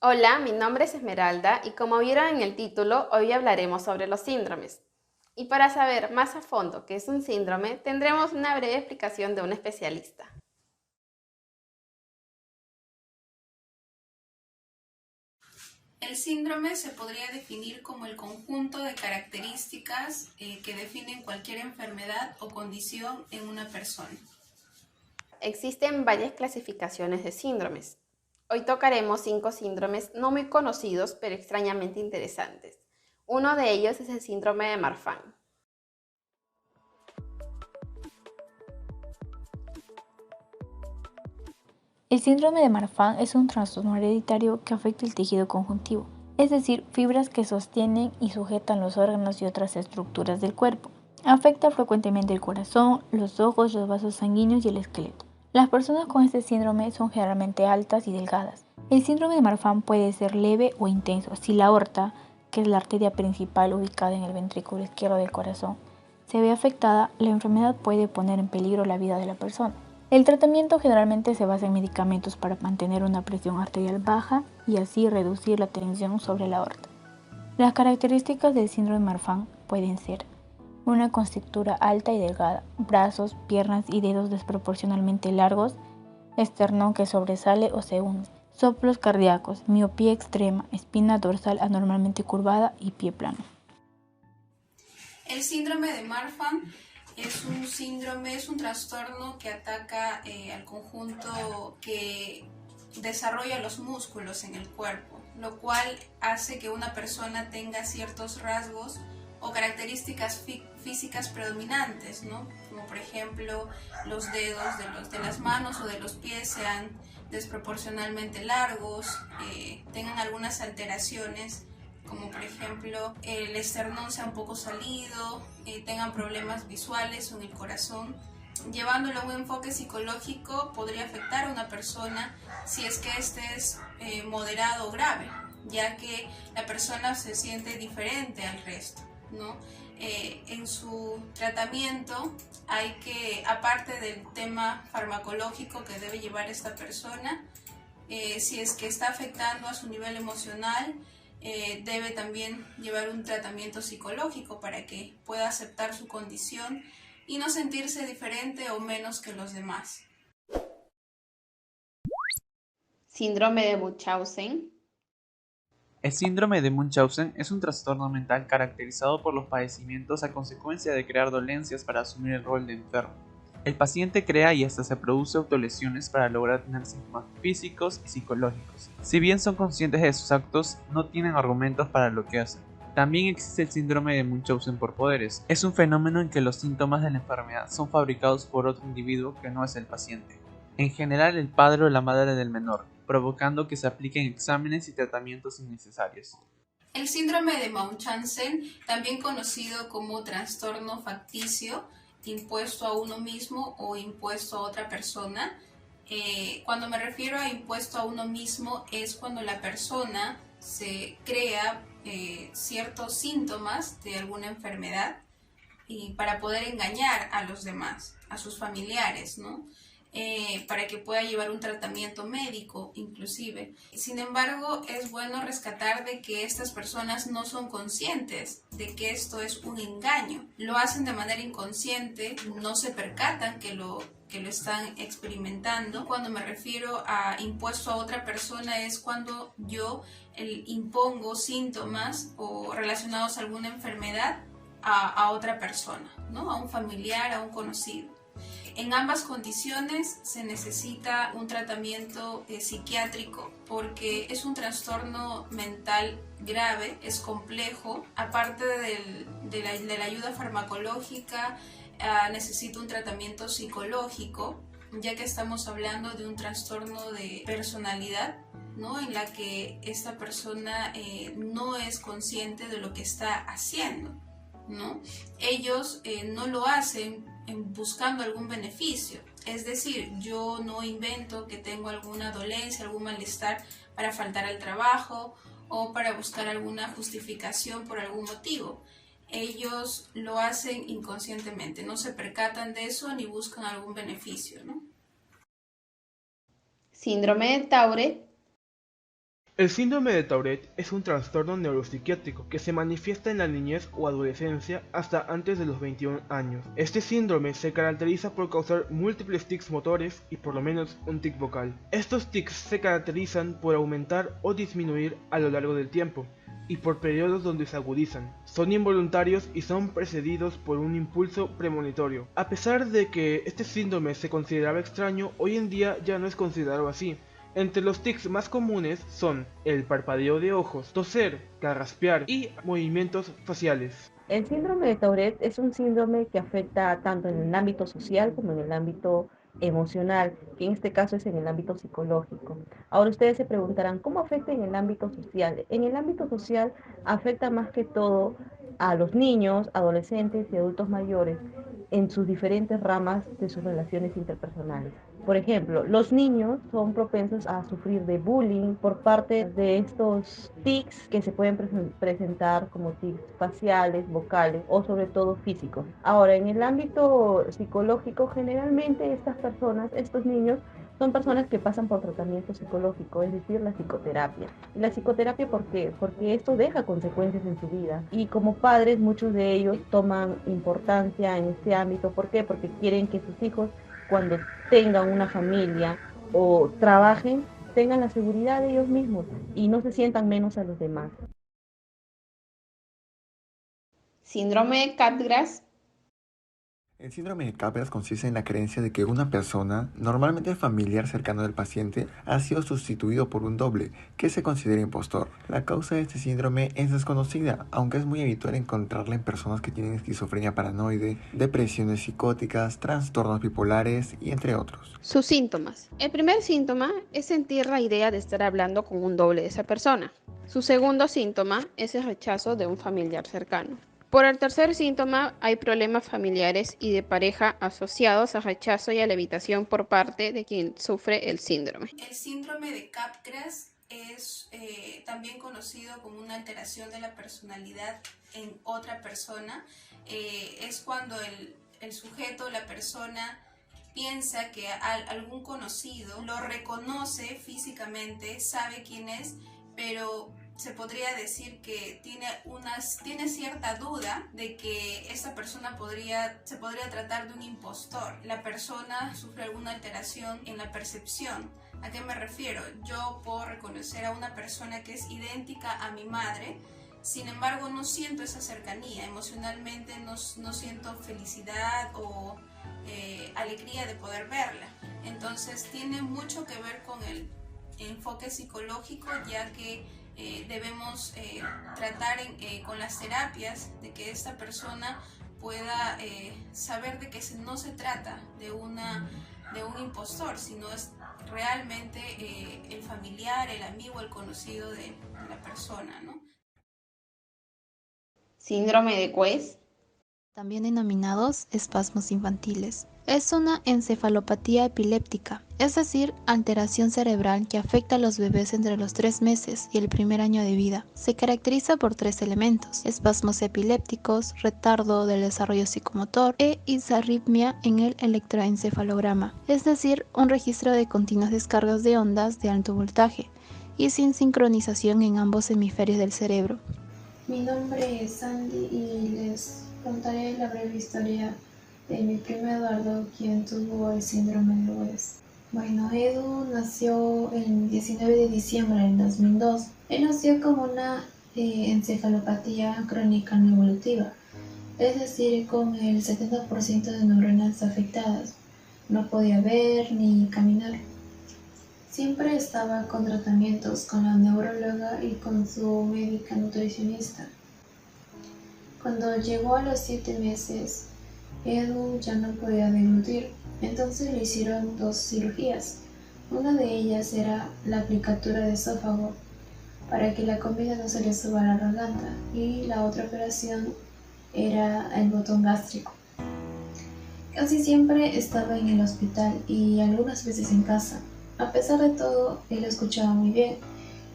Hola, mi nombre es Esmeralda y como vieron en el título, hoy hablaremos sobre los síndromes. Y para saber más a fondo qué es un síndrome, tendremos una breve explicación de un especialista. El síndrome se podría definir como el conjunto de características que definen cualquier enfermedad o condición en una persona. Existen varias clasificaciones de síndromes. Hoy tocaremos 5 síndromes no muy conocidos pero extrañamente interesantes. Uno de ellos es el síndrome de Marfan. El síndrome de Marfan es un trastorno hereditario que afecta el tejido conjuntivo, es decir, fibras que sostienen y sujetan los órganos y otras estructuras del cuerpo. Afecta frecuentemente el corazón, los ojos, los vasos sanguíneos y el esqueleto. Las personas con este síndrome son generalmente altas y delgadas. El síndrome de Marfan puede ser leve o intenso si la aorta, que es la arteria principal ubicada en el ventrículo izquierdo del corazón, se ve afectada. La enfermedad puede poner en peligro la vida de la persona. El tratamiento generalmente se basa en medicamentos para mantener una presión arterial baja y así reducir la tensión sobre la aorta. Las características del síndrome de Marfan pueden ser una contextura alta y delgada, brazos, piernas y dedos desproporcionalmente largos, esternón que sobresale o se hunde, soplos cardíacos, miopía extrema, espina dorsal anormalmente curvada y pie plano. El síndrome de Marfan es un trastorno que ataca al conjunto que desarrolla los músculos en el cuerpo, lo cual hace que una persona tenga ciertos rasgos o características físicas predominantes, ¿no? Como por ejemplo los dedos de las manos o de los pies sean desproporcionalmente largos, tengan algunas alteraciones como por ejemplo el esternón sea un poco salido, tengan problemas visuales o en el corazón. Llevándolo a un enfoque psicológico podría afectar a una persona si es que este es moderado o grave, ya que la persona se siente diferente al resto, ¿no? En su tratamiento hay que, aparte del tema farmacológico que debe llevar esta persona, si es que está afectando a su nivel emocional, debe también llevar un tratamiento psicológico para que pueda aceptar su condición y no sentirse diferente o menos que los demás. Síndrome de Munchausen. El síndrome de Munchausen es un trastorno mental caracterizado por los padecimientos a consecuencia de crear dolencias para asumir el rol de enfermo. El paciente crea y hasta se produce autolesiones para lograr tener síntomas físicos y psicológicos. Si bien son conscientes de sus actos, no tienen argumentos para lo que hacen. También existe el síndrome de Munchausen por poderes. Es un fenómeno en que los síntomas de la enfermedad son fabricados por otro individuo que no es el paciente, en general el padre o la madre del menor, provocando que se apliquen exámenes y tratamientos innecesarios. El síndrome de Munchausen, también conocido como trastorno facticio, impuesto a uno mismo o impuesto a otra persona. Cuando me refiero a impuesto a uno mismo es cuando la persona se crea ciertos síntomas de alguna enfermedad y para poder engañar a los demás, a sus familiares, ¿no? Para que pueda llevar un tratamiento médico inclusive. Sin embargo, es bueno rescatar de que estas personas no son conscientes de que esto es un engaño. Lo hacen de manera inconsciente, no se percatan que lo están experimentando. Cuando me refiero a impuesto a otra persona es cuando yo impongo síntomas o relacionados a alguna enfermedad a otra persona, ¿no? A un familiar, a un conocido. En ambas condiciones se necesita un tratamiento psiquiátrico porque es un trastorno mental grave, es complejo. Aparte de la ayuda farmacológica, necesita un tratamiento psicológico, ya que estamos hablando de un trastorno de personalidad, ¿no? En la que esta persona no es consciente de lo que está haciendo, ¿no? Ellos no lo hacen buscando algún beneficio. Es decir, yo no invento que tengo alguna dolencia, algún malestar para faltar al trabajo o para buscar alguna justificación por algún motivo. Ellos lo hacen inconscientemente, no se percatan de eso ni buscan algún beneficio, ¿no? Síndrome de Taure. El síndrome de Tourette es un trastorno neuropsiquiátrico que se manifiesta en la niñez o adolescencia hasta antes de los 21 años. Este síndrome se caracteriza por causar múltiples tics motores y por lo menos un tic vocal. Estos tics se caracterizan por aumentar o disminuir a lo largo del tiempo y por periodos donde se agudizan. Son involuntarios y son precedidos por un impulso premonitorio. A pesar de que este síndrome se consideraba extraño, hoy en día ya no es considerado así. Entre los tics más comunes son el parpadeo de ojos, toser, carraspear y movimientos faciales. El síndrome de Tourette es un síndrome que afecta tanto en el ámbito social como en el ámbito emocional, que en este caso es en el ámbito psicológico. Ahora ustedes se preguntarán, ¿cómo afecta en el ámbito social? En el ámbito social afecta más que todo a los niños, adolescentes y adultos mayores en sus diferentes ramas de sus relaciones interpersonales. Por ejemplo, los niños son propensos a sufrir de bullying por parte de estos tics que se pueden presentar como tics faciales, vocales o sobre todo físicos. Ahora, en el ámbito psicológico, generalmente estas personas, estos niños, son personas que pasan por tratamiento psicológico, es decir, la psicoterapia. ¿Y la psicoterapia por qué? Porque esto deja consecuencias en su vida. Y como padres, muchos de ellos toman importancia en este ámbito. ¿Por qué? Porque quieren que sus hijos, cuando tengan una familia o trabajen, tengan la seguridad de ellos mismos y no se sientan menos a los demás. Síndrome de Capgras. El síndrome de Capgras consiste en la creencia de que una persona, normalmente familiar cercano del paciente, ha sido sustituido por un doble, que se considera impostor. La causa de este síndrome es desconocida, aunque es muy habitual encontrarla en personas que tienen esquizofrenia paranoide, depresiones psicóticas, trastornos bipolares y entre otros. Sus síntomas. El primer síntoma es sentir la idea de estar hablando con un doble de esa persona. Su segundo síntoma es el rechazo de un familiar cercano. Por el tercer síntoma, hay problemas familiares y de pareja asociados al rechazo y a la evitación por parte de quien sufre el síndrome. El síndrome de Capgras es también conocido como una alteración de la personalidad en otra persona. Es cuando el sujeto, la persona, piensa que algún conocido lo reconoce físicamente, sabe quién es, pero se podría decir que tiene cierta duda de que esta persona se podría tratar de un impostor. La persona sufre alguna alteración en la percepción. ¿A qué me refiero? Yo puedo reconocer a una persona que es idéntica a mi madre, sin embargo no siento esa cercanía. Emocionalmente no siento felicidad o alegría de poder verla. Entonces tiene mucho que ver con el enfoque psicológico, ya que debemos tratar con las terapias de que esta persona pueda saber de que no se trata de un impostor, sino es realmente el familiar, el amigo, el conocido de la persona, ¿no? Síndrome de Quest. También denominados espasmos infantiles. Es una encefalopatía epiléptica, es decir, alteración cerebral que afecta a los bebés entre los 3 meses y el primer año de vida. Se caracteriza por 3 elementos: espasmos epilépticos, retardo del desarrollo psicomotor e disarritmia en el electroencefalograma, es decir, un registro de continuas descargas de ondas de alto voltaje y sin sincronización en ambos hemisferios del cerebro. Mi nombre es Sandy y les contaré la breve historia de mi primo Eduardo, quien tuvo el síndrome de West. Bueno, Edu nació el 19 de diciembre del 2002. Él nació con una encefalopatía crónica no evolutiva, es decir, con el 70% de neuronas afectadas. No podía ver ni caminar. Siempre estaba con tratamientos con la neuróloga y con su médica nutricionista. Cuando llegó a los 7 meses, Edu ya no podía deglutir, entonces le hicieron 2 cirugías. Una de ellas era la aplicatura de esófago, para que la comida no se le suba a la garganta, y la otra operación era el botón gástrico. Casi siempre estaba en el hospital y algunas veces en casa. A pesar de todo, él escuchaba muy bien,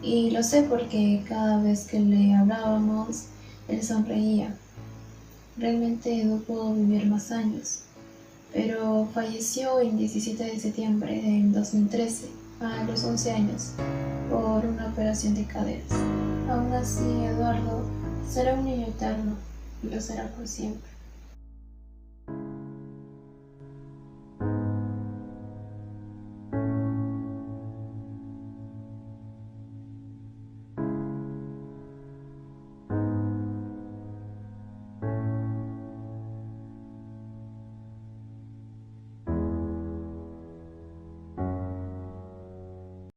y lo sé porque cada vez que le hablábamos, él sonreía. Realmente Edu pudo vivir más años, pero falleció el 17 de septiembre del 2013 a los 11 años por una operación de caderas. Aún así, Eduardo será un niño eterno y lo será por siempre.